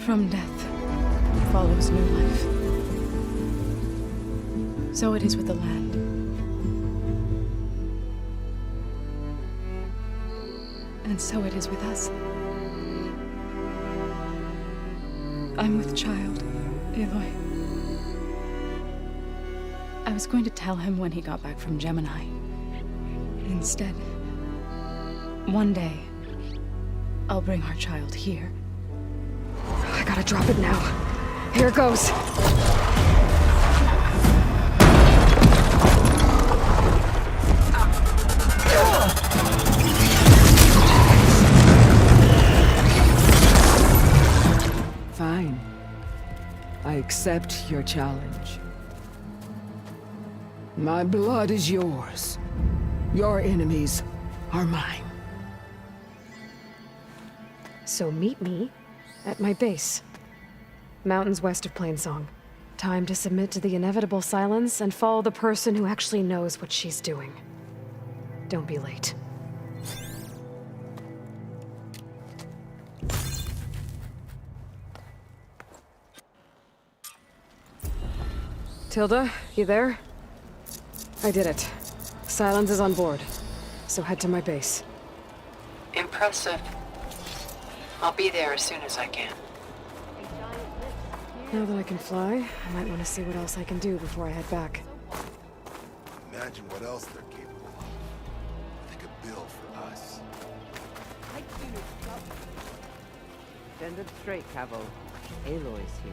From death follows new life. So it is with the land. And so it is with us. I'm with child, Aloy. I was going to tell him when he got back from Gemini. Instead, one day, I'll bring our child here. I gotta drop it now. Here goes. Fine. I accept your challenge. My blood is yours. Your enemies are mine. So meet me at my base. Mountains west of Plainsong. Time to submit to the inevitable silence and follow the person who actually knows what she's doing. Don't be late. Tilda, you there? I did it. Silence is on board, so head to my base. Impressive. I'll be there as soon as I can. Now that I can fly, I might want to see what else I can do before I head back. Imagine what else they're capable of. They could build for us. Send it straight, Cavo. Aloy's here.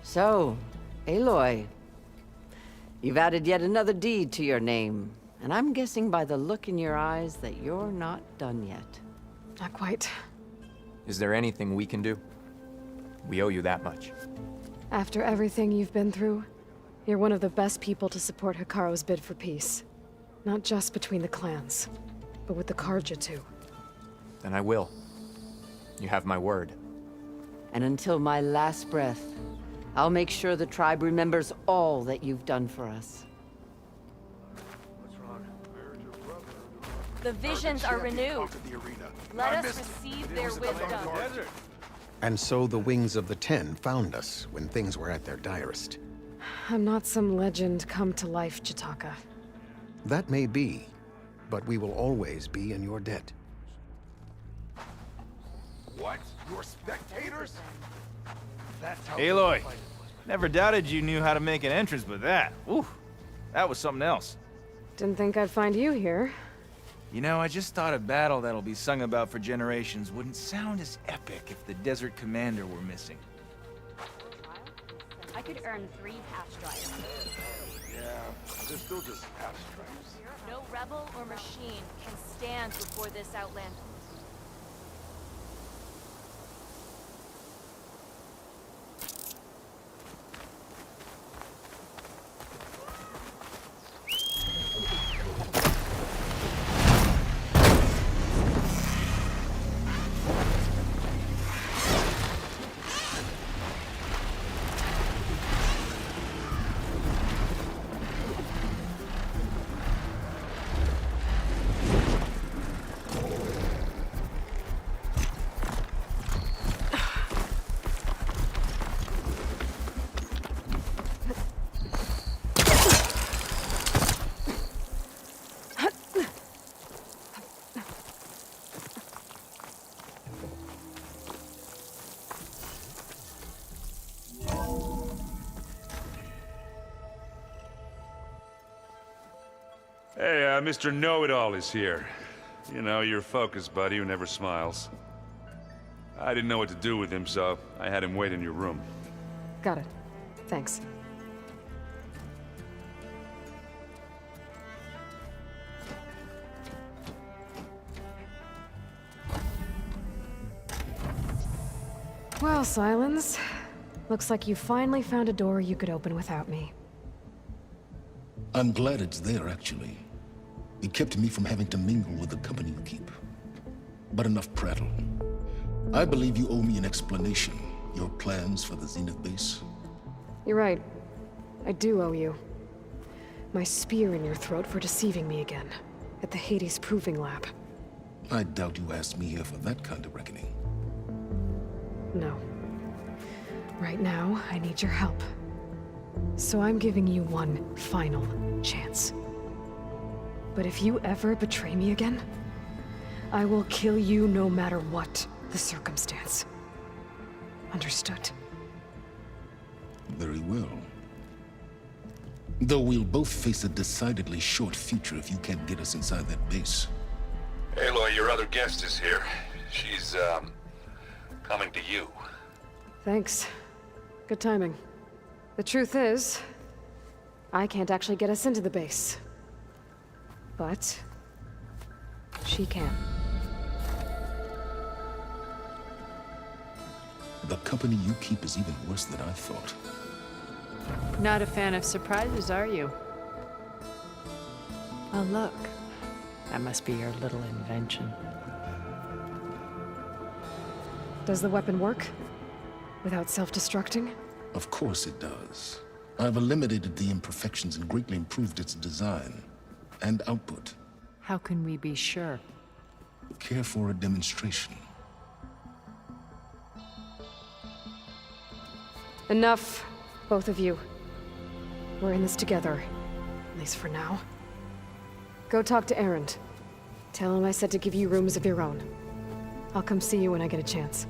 So, Aloy, you've added yet another deed to your name, and I'm guessing by the look in your eyes that you're not done yet. Not quite. Is there anything we can do? We owe you that much. After everything you've been through, you're one of the best people to support Hikaru's bid for peace. Not just between the clans, but with the Carja too. Then I will. You have my word. And until my last breath, I'll make sure the tribe remembers all that you've done for us. The visions are renewed. Let us receive their wisdom. And so the Wings of the Ten found us when things were at their direst. I'm not some legend come to life, Chitaka. That may be, but we will always be in your debt. What? You're spectators? That's how Aloy, never doubted you knew how to make an entrance, but that, ooh, that was something else. Didn't think I'd find you here. You know, I just thought a battle that'll be sung about for generations wouldn't sound as epic if the Desert Commander were missing. I could earn 3 half-stripes. Yeah, they're still just half stripes. No rebel or machine can stand before this outland. Hey, Mr. Know-It-All is here. You know, your focus buddy who never smiles. I didn't know what to do with him, so I had him wait in your room. Got it. Thanks. Well, Silence. Looks like you finally found a door you could open without me. I'm glad it's there, actually. It kept me from having to mingle with the company you keep. But enough prattle. I believe you owe me an explanation. Your plans for the Zenith base? You're right. I do owe you. My spear in your throat for deceiving me again. At the Hades Proving Lab. I doubt you asked me here for that kind of reckoning. No. Right now, I need your help. So I'm giving you one final chance. But if you ever betray me again, I will kill you no matter what the circumstance. Understood? Very well. Though we'll both face a decidedly short future if you can't get us inside that base. Aloy, your other guest is here. She's, coming to you. Thanks. Good timing. The truth is, I can't actually get us into the base. But she can. The company you keep is even worse than I thought. Not a fan of surprises, are you? Oh, look. That must be your little invention. Does the weapon work? Without self-destructing? Of course it does. I've eliminated the imperfections and greatly improved its design and output. How can we be sure? Care for a demonstration? Enough, both of you. We're in this together, at least for now. Go talk to Erend. Tell him I said to give you rooms of your own. I'll come see you when I get a chance.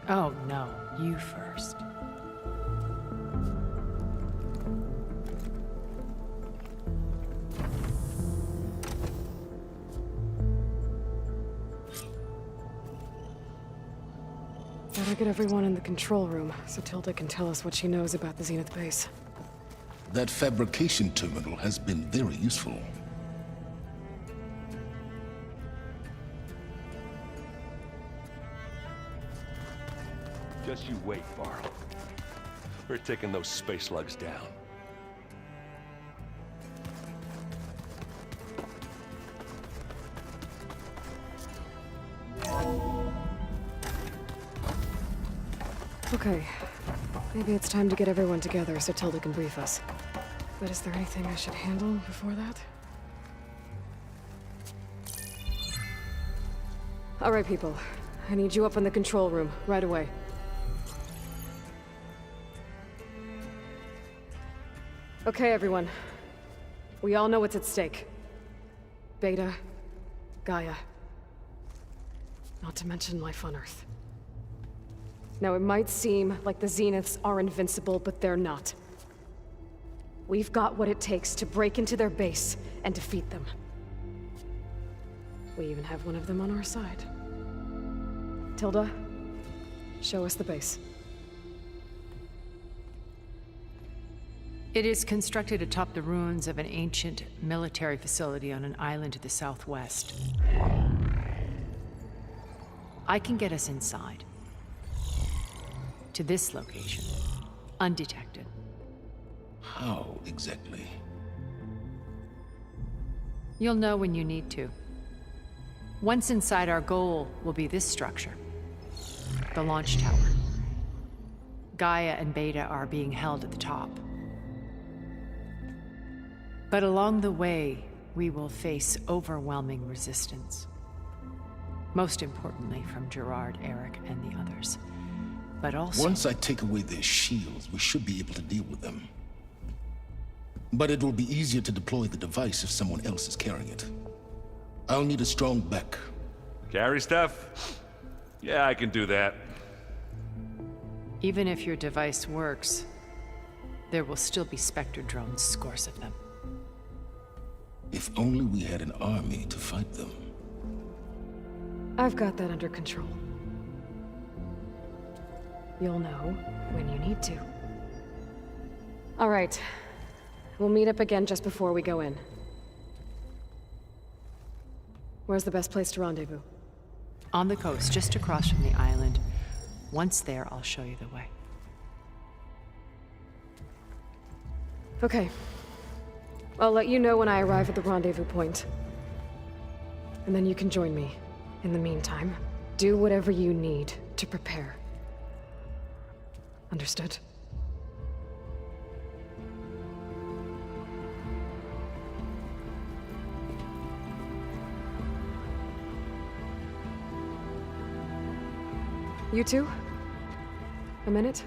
Oh, no. You first. Better get everyone in the control room, so Tilda can tell us what she knows about the Zenith base. That fabrication terminal has been very useful. Just you wait, Varl. We're taking those space slugs down. Okay. Maybe it's time to get everyone together so Tilda can brief us. But is there anything I should handle before that? All right, people. I need you up in the control room, right away. Okay, everyone. We all know what's at stake. Beta, Gaia. Not to mention life on Earth. Now, it might seem like the Zeniths are invincible, but they're not. We've got what it takes to break into their base and defeat them. We even have one of them on our side. Tilda, show us the base. It is constructed atop the ruins of an ancient military facility on an island to the southwest. I can get us inside. To this location, undetected. How exactly? You'll know when you need to. Once inside, our goal will be this structure. The launch tower. Gaia and Beta are being held at the top. But along the way, we will face overwhelming resistance. Most importantly from Gerard, Eric, and the others. But also... Once I take away their shields, we should be able to deal with them. But it will be easier to deploy the device if someone else is carrying it. I'll need a strong back. Carry stuff? Yeah, I can do that. Even if your device works, there will still be Spectre drones, scores of them. If only we had an army to fight them. I've got that under control. You'll know when you need to. All right. We'll meet up again just before we go in. Where's the best place to rendezvous? On the coast, just across from the island. Once there, I'll show you the way. Okay. I'll let you know when I arrive at the rendezvous point. And then you can join me. In the meantime, do whatever you need to prepare. Understood? You two? A minute?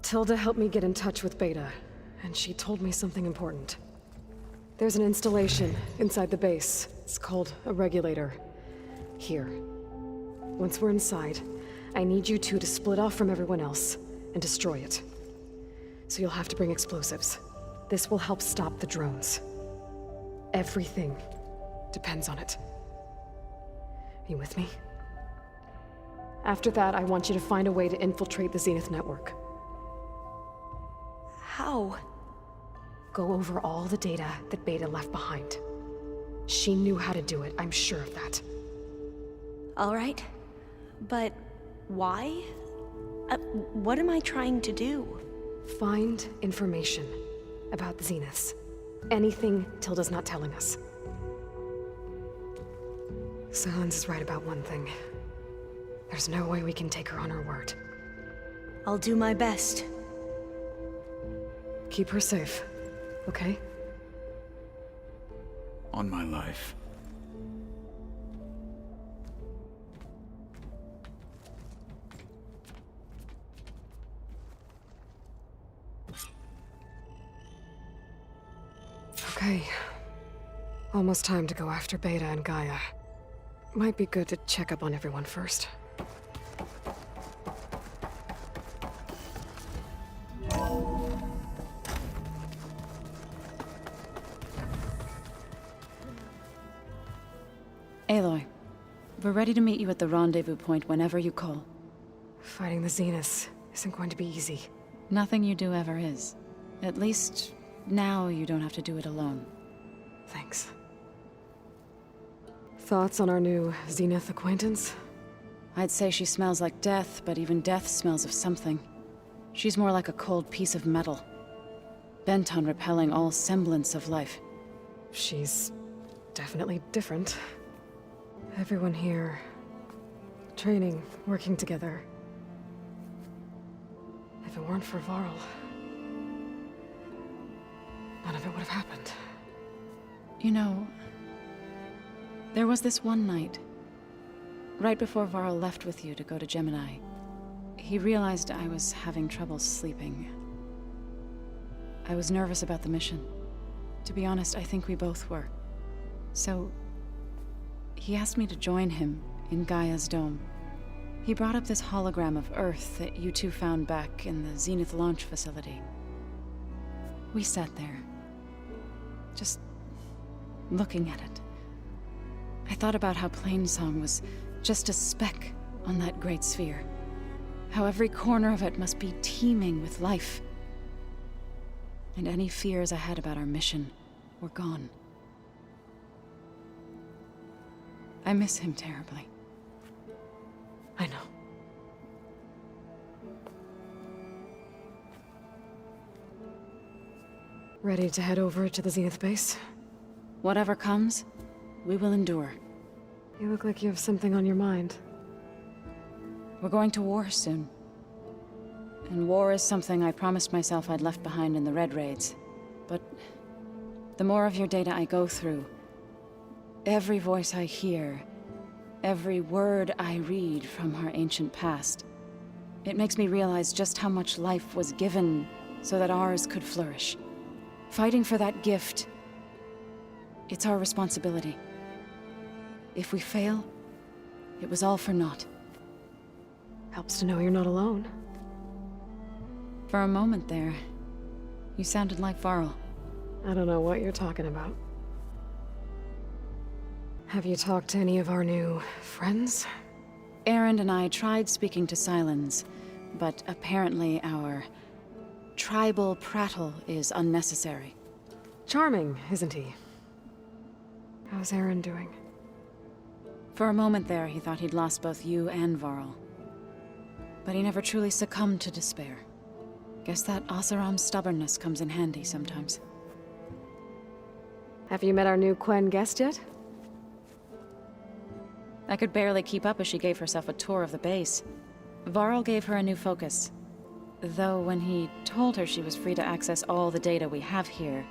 Tilda helped me get in touch with Beta, and she told me something important. There's an installation inside the base. It's called a regulator. Here. Once we're inside, I need you two to split off from everyone else and destroy it. So you'll have to bring explosives. This will help stop the drones. Everything depends on it. Are you with me? After that, I want you to find a way to infiltrate the Zenith network. How? Go over all the data that Beta left behind. She knew how to do it, I'm sure of that. All right. But why? What am I trying to do? Find information about the Zeniths. Anything Tilda's not telling us. Silence is right about one thing. There's no way we can take her on her word. I'll do my best. Keep her safe, okay? On my life. Okay. Almost time to go after Beta and Gaia. Might be good to check up on everyone first. Aloy, we're ready to meet you at the rendezvous point whenever you call. Fighting the Zeniths isn't going to be easy. Nothing you do ever is. At least, now you don't have to do it alone. Thanks. Thoughts on our new Zenith acquaintance? I'd say she smells like death, but even death smells of something. She's more like a cold piece of metal, bent on repelling all semblance of life. She's definitely different. Everyone here, training, working together. If it weren't for Varl, none of it would have happened. You know, there was this one night, right before Varl left with you to go to Gemini. He realized I was having trouble sleeping. I was nervous about the mission. To be honest, I think we both were. So, he asked me to join him in Gaia's dome. He brought up this hologram of Earth that you two found back in the Zenith launch facility. We sat there, just looking at it. I thought about how Plainsong was just a speck on that great sphere. How every corner of it must be teeming with life. And any fears I had about our mission were gone. I miss him terribly. I know. Ready to head over to the Zenith base? Whatever comes, we will endure. You look like you have something on your mind. We're going to war soon. And war is something I promised myself I'd left behind in the Red Raids. But the more of your data I go through, every voice I hear, every word I read from our ancient past, it makes me realize just how much life was given so that ours could flourish. Fighting for that gift, it's our responsibility. If we fail, it was all for naught. Helps to know you're not alone. For a moment there, you sounded like Varl. I don't know what you're talking about. Have you talked to any of our new friends? Erend and I tried speaking to Silence, but apparently our tribal prattle is unnecessary. Charming, isn't he? How's Erend doing? For a moment there, he thought he'd lost both you and Varl. But he never truly succumbed to despair. Guess that Oseram's stubbornness comes in handy sometimes. Have you met our new Quen guest yet? I could barely keep up as she gave herself a tour of the base. Varl gave her a new focus. Though when he told her she was free to access all the data we have here,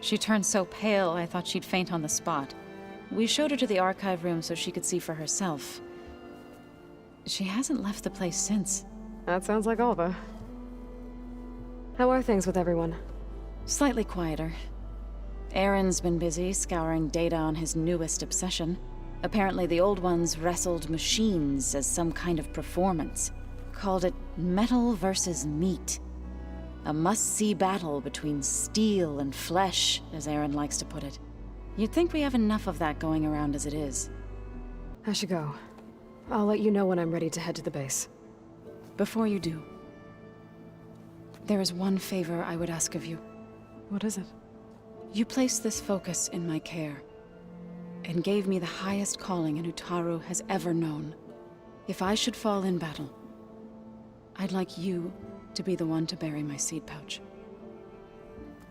she turned so pale I thought she'd faint on the spot. We showed her to the archive room so she could see for herself. She hasn't left the place since. That sounds like Alva. How are things with everyone? Slightly quieter. Aaron's been busy scouring data on his newest obsession. Apparently the old ones wrestled machines as some kind of performance. Called it metal versus meat. A must-see battle between steel and flesh, as Aaron likes to put it. You'd think we have enough of that going around as it is. I should go. I'll let you know when I'm ready to head to the base. Before you do, there is one favor I would ask of you. What is it? You placed this focus in my care, and gave me the highest calling an Utaru has ever known. If I should fall in battle, I'd like you to be the one to bury my seed pouch.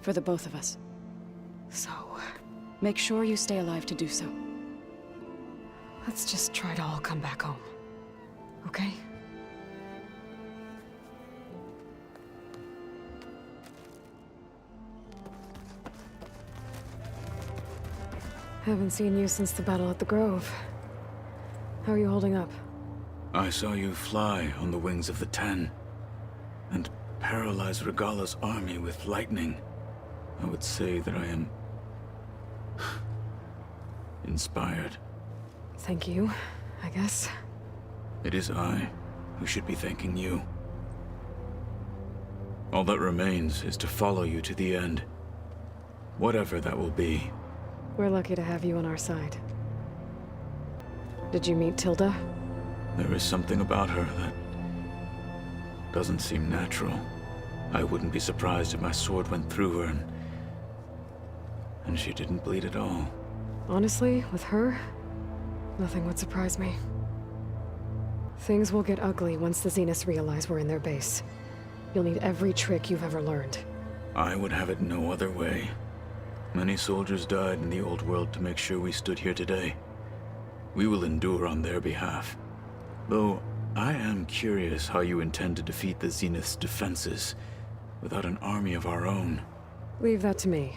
For the both of us. So... make sure you stay alive to do so. let's just try to all come back home. Okay? Haven't seen you since the battle at the Grove. How are you holding up? I saw you fly on the wings of the Ten, and paralyze Regala's army with lightning. I would say that I am... inspired. Thank you, I guess. It is I who should be thanking you. All that remains is to follow you to the end. Whatever that will be. We're lucky to have you on our side. Did you meet Tilda? There is something about her that doesn't seem natural. I wouldn't be surprised if my sword went through her and she didn't bleed at all. Honestly, with her, nothing would surprise me. Things will get ugly once the Zeniths realize we're in their base. You'll need every trick you've ever learned. I would have it no other way. Many soldiers died in the old world to make sure we stood here today. We will endure on their behalf. Though, I am curious how you intend to defeat the Zenith's defenses without an army of our own. Leave that to me.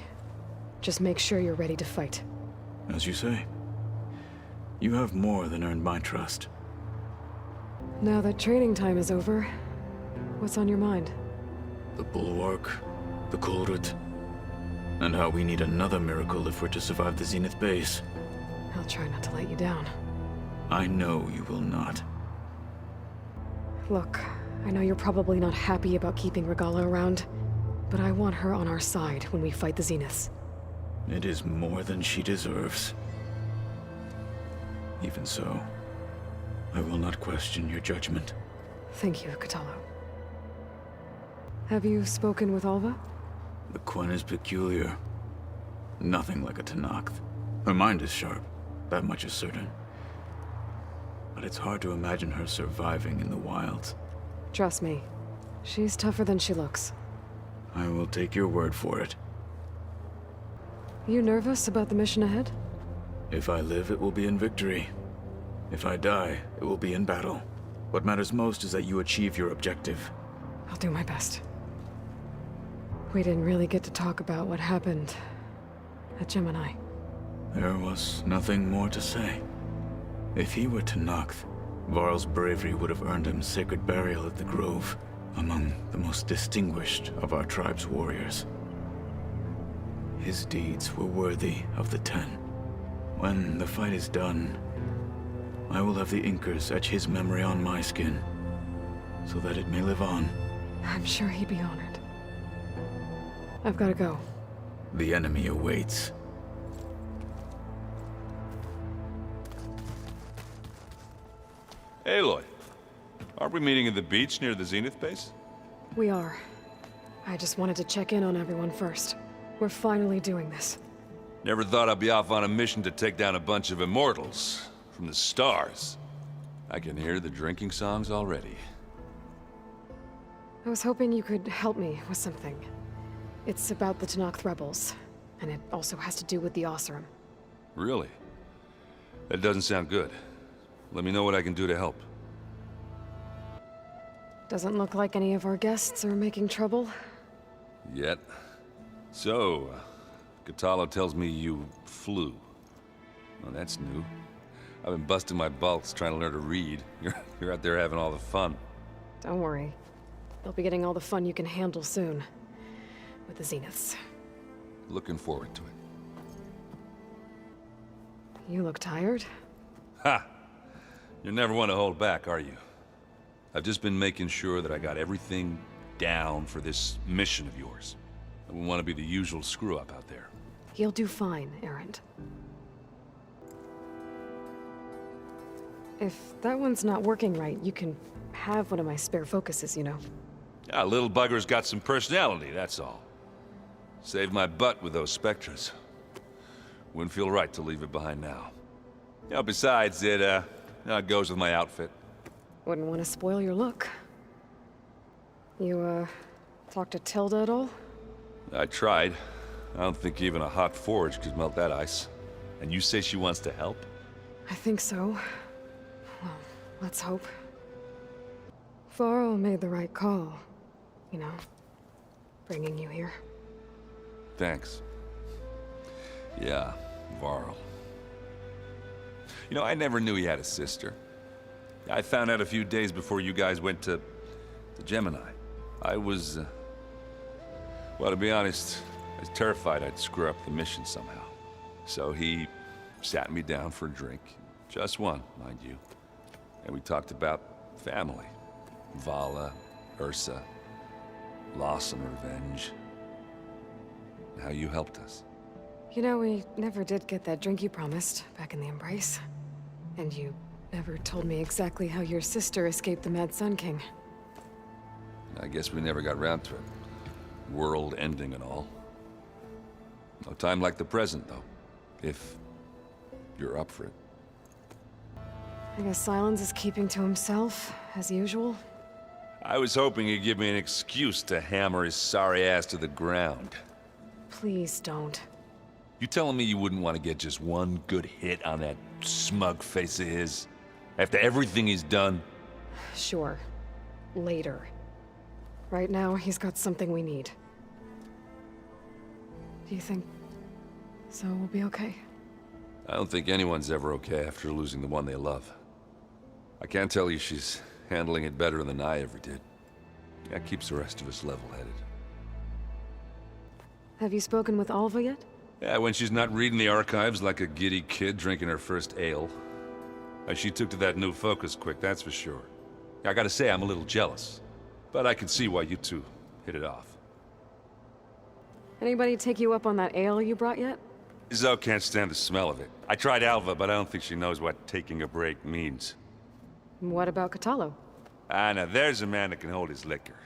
Just make sure you're ready to fight. As you say. You have more than earned my trust. Now that training time is over, what's on your mind? The Bulwark, the Kulrut, and how we need another miracle if we're to survive the Zenith base. I'll try not to let you down. I know you will not. Look, I know you're probably not happy about keeping Regala around, but I want her on our side when we fight the Zeniths. It is more than she deserves. Even so, I will not question your judgment. Thank you, Kotallo. Have you spoken with Alva? The Quen is peculiar. Nothing like a Tenakth. Her mind is sharp, that much is certain. But it's hard to imagine her surviving in the wilds. Trust me, she's tougher than she looks. I will take your word for it. You nervous about the mission ahead? If I live, it will be in victory. If I die, it will be in battle. What matters most is that you achieve your objective. I'll do my best. We didn't really get to talk about what happened at Gemini. There was nothing more to say. If he were Tenakth, Varl's bravery would have earned him sacred burial at the Grove, among the most distinguished of our tribe's warriors. His deeds were worthy of the Ten. When the fight is done, I will have the Inkers etch his memory on my skin, so that it may live on. I'm sure he'd be honored. I've gotta go. The enemy awaits. Aloy, aren't we meeting at the beach near the Zenith base? We are. I just wanted to check in on everyone first. We're finally doing this. Never thought I'd be off on a mission to take down a bunch of immortals from the stars. I can hear the drinking songs already. I was hoping you could help me with something. It's about the Tenakth rebels, and it also has to do with the Oseram. Really? That doesn't sound good. Let me know what I can do to help. Doesn't look like any of our guests are making trouble. Yet. So, Catalo tells me you flew. Well, that's new. I've been busting my balls trying to learn to read. You're out there having all the fun. Don't worry. You'll be getting all the fun you can handle soon. With the Zeniths. Looking forward to it. You look tired. Ha! You're never one to hold back, are you? I've just been making sure that I got everything down for this mission of yours. I wouldn't want to be the usual screw-up out there. You'll do fine, Errant. If that one's not working right, you can have one of my spare focuses, you know. Yeah, little bugger's got some personality, that's all. Saved my butt with those Spectras. Wouldn't feel right to leave it behind now. You know, besides, it goes with my outfit. Wouldn't want to spoil your look. You, talk to Tilda at all? I tried. I don't think even a hot forge could melt that ice. And you say she wants to help? I think so. Well, let's hope. Varl made the right call. You know, bringing you here. Thanks. Yeah, Varl. You know, I never knew he had a sister. I found out a few days before you guys went to Gemini. I was, well, to be honest, I was terrified I'd screw up the mission somehow. So he sat me down for a drink. Just one, mind you. And we talked about family. Vala, Ursa, loss and revenge. And how you helped us. You know, we never did get that drink you promised back in the Embrace. And you never told me exactly how your sister escaped the Mad Sun King. I guess we never got round to it. World ending and all. No time like the present, though. If you're up for it. I guess Silence is keeping to himself, as usual. I was hoping he'd give me an excuse to hammer his sorry ass to the ground. Please don't. You telling me you wouldn't want to get just one good hit on that smug face of his? After everything he's done? Sure. Later. Right now, he's got something we need. Do you think so we'll be okay? I don't think anyone's ever okay after losing the one they love. I can't tell you she's handling it better than I ever did. That keeps the rest of us level-headed. Have you spoken with Alva yet? Yeah, when she's not reading the archives like a giddy kid drinking her first ale. She took to that new focus quick, that's for sure. I gotta say, I'm a little jealous. But I can see why you two hit it off. Anybody take you up on that ale you brought yet? Zoe can't stand the smell of it. I tried Alva, but I don't think she knows what taking a break means. What about Catalo? Ah, now there's a man that can hold his liquor.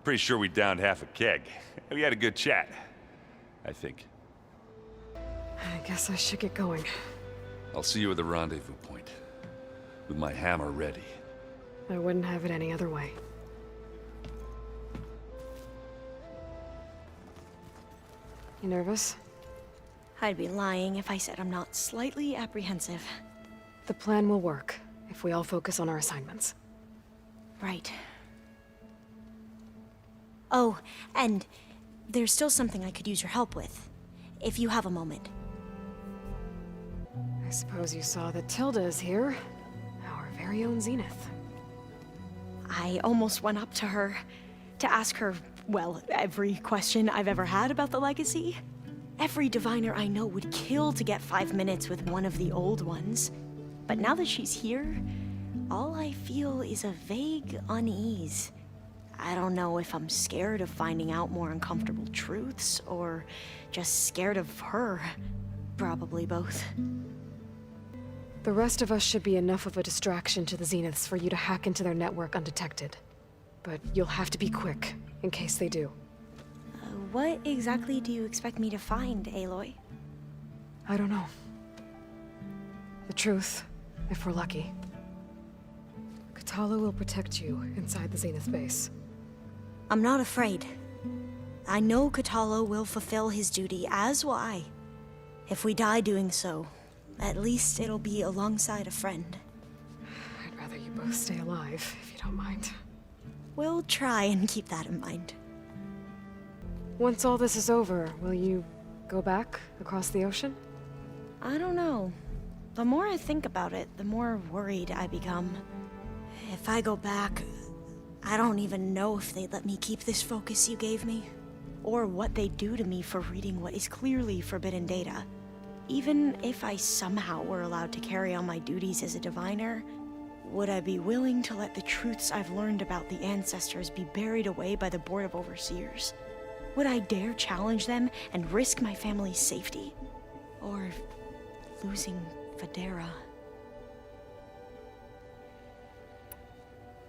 Pretty sure we downed half a keg. We had a good chat, I think. I guess I should get going. I'll see you at the rendezvous point. With my hammer ready. I wouldn't have it any other way. You nervous? I'd be lying if I said I'm not slightly apprehensive. The plan will work, if we all focus on our assignments. Right. Oh, and there's still something I could use your help with, if you have a moment. I suppose you saw that Tilda is here. Our very own Zenith. I almost went up to her to ask her, well, every question I've ever had about the legacy. Every diviner I know would kill to get 5 minutes with one of the old ones. But now that she's here, all I feel is a vague unease. I don't know if I'm scared of finding out more uncomfortable truths, or just scared of her. Probably both. The rest of us should be enough of a distraction to the Zeniths for you to hack into their network undetected. But you'll have to be quick, in case they do. What exactly do you expect me to find, Aloy? I don't know. The truth, if we're lucky. Catalo will protect you inside the Zenith base. I'm not afraid. I know Catalo will fulfill his duty, as will I. If we die doing so, at least it'll be alongside a friend. I'd rather you both stay alive, if you don't mind. We'll try and keep that in mind. Once all this is over, will you go back across the ocean? I don't know. The more I think about it, the more worried I become. If I go back, I don't even know if they'd let me keep this focus you gave me, or what they'd do to me for reading what is clearly forbidden data. Even if I somehow were allowed to carry on my duties as a diviner, would I be willing to let the truths I've learned about the ancestors be buried away by the Board of Overseers? Would I dare challenge them and risk my family's safety? Or losing Federa?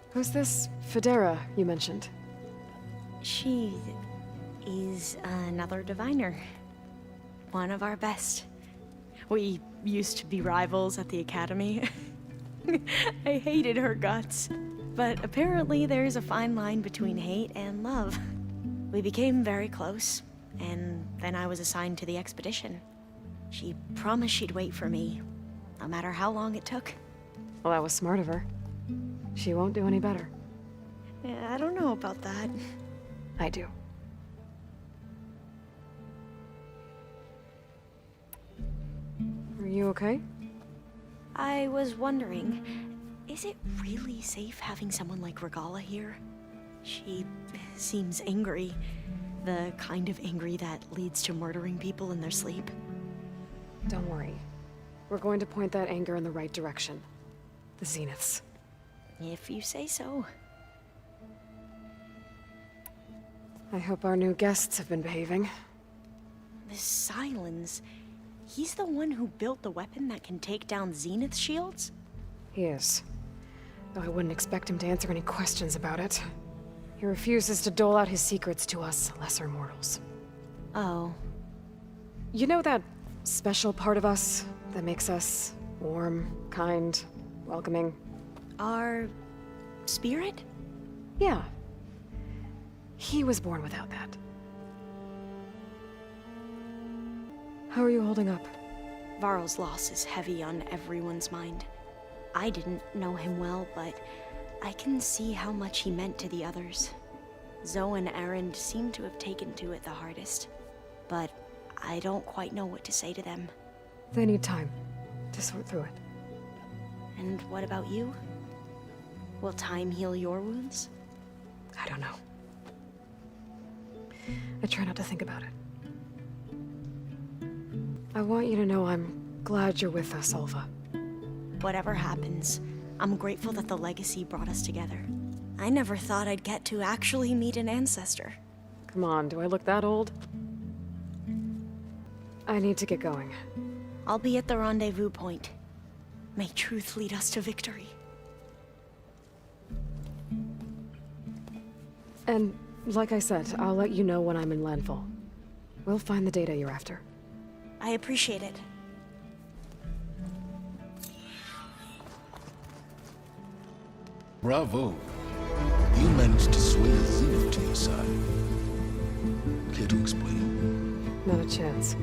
Who's this Federa you mentioned? She is another diviner. One of our best. We used to be rivals at the academy. I hated her guts. But apparently there's a fine line between hate and love. We became very close, and then I was assigned to the expedition. She promised she'd wait for me, no matter how long it took. Well, that was smart of her. She won't do any better. Yeah, I don't know about that. I do. Are you okay? I was wondering, is it really safe having someone like Regala here? She seems angry. The kind of angry that leads to murdering people in their sleep. Don't worry. We're going to point that anger in the right direction. The Zeniths. If you say so. I hope our new guests have been behaving. This Silence, he's the one who built the weapon that can take down Zenith shields? He is. Though I wouldn't expect him to answer any questions about it. He refuses to dole out his secrets to us lesser mortals. Oh. You know that special part of us that makes us warm, kind, welcoming? Our spirit? Yeah. He was born without that. How are you holding up? Varl's loss is heavy on everyone's mind. I didn't know him well, but I can see how much he meant to the others. Zoe and Erend seem to have taken to it the hardest, but I don't quite know what to say to them. They need time to sort through it. And what about you? Will time heal your wounds? I don't know. I try not to think about it. I want you to know I'm glad you're with us, Alva. Whatever happens, I'm grateful that the legacy brought us together. I never thought I'd get to actually meet an ancestor. Come on, do I look that old? I need to get going. I'll be at the rendezvous point. May truth lead us to victory. And, like I said, I'll let you know when I'm in landfall. We'll find the data you're after. I appreciate it. Bravo. You managed to sway a Zenith to your side. Care to explain? Not a chance.